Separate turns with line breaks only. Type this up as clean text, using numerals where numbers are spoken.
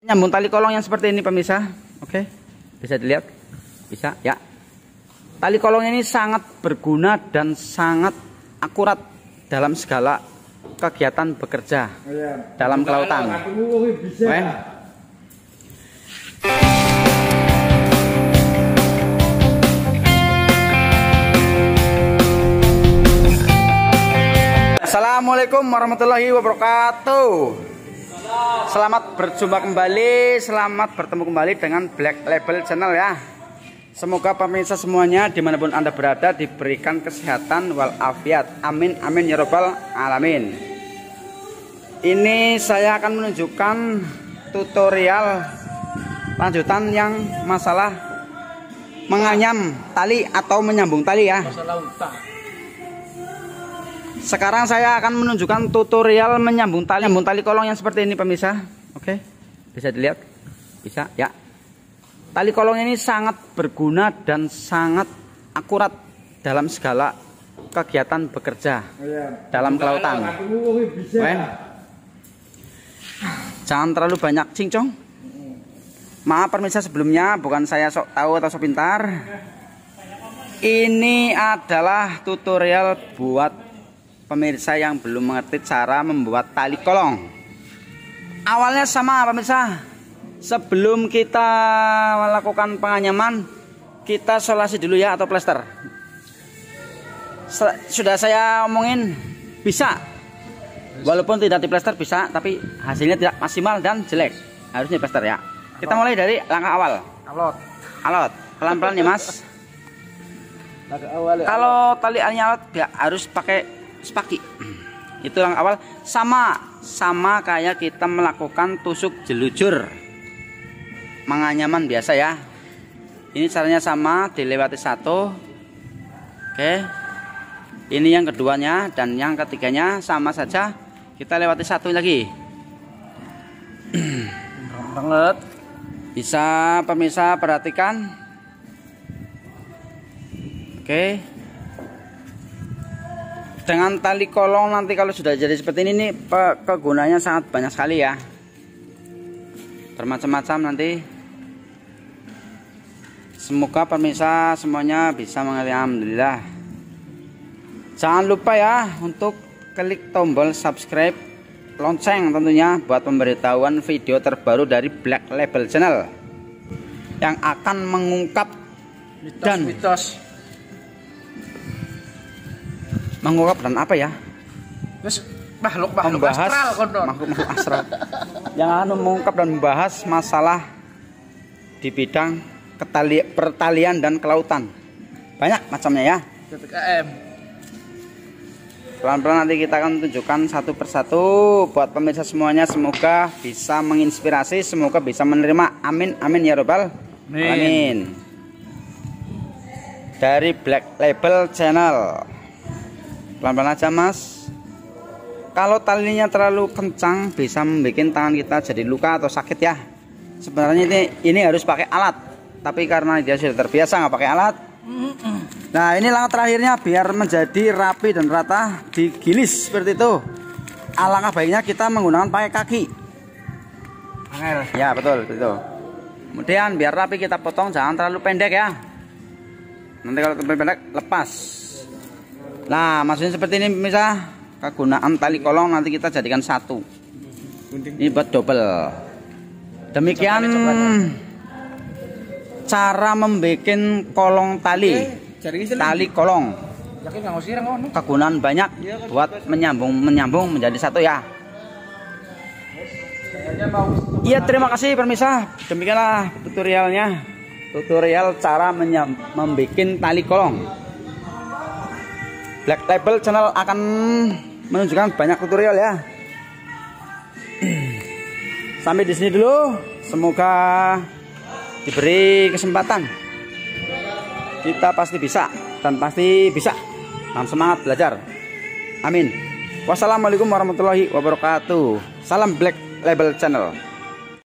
Nyambung tali kolong yang seperti ini pemirsa. Oke, bisa dilihat, bisa ya. Tali kolong ini sangat berguna dan sangat akurat dalam segala kegiatan bekerja dalam kelautan. Assalamualaikum warahmatullahi wabarakatuh. Selamat berjumpa kembali, selamat bertemu kembali dengan Black Label Channel ya. Semoga pemirsa semuanya dimanapun Anda berada diberikan kesehatan walafiat. Amin amin ya robbal alamin. Ini saya akan menunjukkan tutorial lanjutan yang masalah menganyam tali atau menyambung tali ya. Sekarang saya akan menunjukkan tutorial menyambung tali kolong yang seperti ini pemirsa. Oke, bisa dilihat, bisa ya. Tali kolong ini sangat berguna dan sangat akurat dalam segala kegiatan bekerja dalam kelautan. Jangan terlalu banyak cincong. Maaf pemirsa sebelumnya, bukan saya sok tahu atau sok pintar. Ini adalah tutorial buat pemirsa yang belum mengerti cara membuat tali kolong. Awalnya sama pemirsa, sebelum kita melakukan penganyaman kita solasi dulu ya atau plester. Sudah saya omongin bisa, walaupun tidak di plester bisa, tapi hasilnya tidak maksimal dan jelek, harusnya plester ya. Kita mulai dari langkah awal. Alot pelan-pelan ya mas. Kalau tali alot ya harus pakai spaki. Itu yang awal, sama kayak kita melakukan tusuk jelujur menganyaman biasa ya. Ini caranya sama, dilewati satu. Oke, ini yang keduanya dan yang ketiganya sama saja, kita lewati satu lagi. Banget. Bisa pemirsa perhatikan. Oke, dengan tali kolong nanti kalau sudah jadi seperti ini nih, kegunaannya sangat banyak sekali ya, bermacam-macam nanti. Semoga pemirsa semuanya bisa mengerti. Alhamdulillah. Jangan lupa ya untuk klik tombol subscribe, lonceng tentunya buat pemberitahuan video terbaru dari Black Label Channel yang akan mengungkap mitos mengungkap dan apa ya? Makhluk astral yang akan mengungkap dan membahas masalah di bidang pertalian dan kelautan. Banyak macamnya ya. Pelan-pelan nanti kita akan tunjukkan satu persatu buat pemirsa semuanya. Semoga bisa menginspirasi, semoga bisa menerima. Amin amin ya robbal alamin. Dari Black Label Channel. Pelan-pelan aja mas. Kalau talinya terlalu kencang bisa membuat tangan kita jadi luka atau sakit ya. Sebenarnya ini harus pakai alat, tapi karena dia sudah terbiasa nggak pakai alat. Nah ini langkah terakhirnya biar menjadi rapi dan rata, digilis seperti itu. Alangkah baiknya kita menggunakan pakai kaki. Ya betul itu. Kemudian biar rapi kita potong, jangan terlalu pendek ya. Nanti kalau terlalu pendek lepas. Nah maksudnya seperti ini pemirsa, kegunaan tali kolong nanti kita jadikan satu. Ini buat double. Demikian cara membuat kolong tali kolong. Kegunaan banyak buat menyambung menjadi satu ya. Iya terima kasih pemirsa, demikianlah tutorial cara membuat tali kolong. Black Label Channel akan menunjukkan banyak tutorial ya. Sampai di sini dulu. Semoga diberi kesempatan. Kita pasti bisa dan pasti bisa. Salam semangat belajar. Amin. Wassalamualaikum warahmatullahi wabarakatuh. Salam Black Label Channel.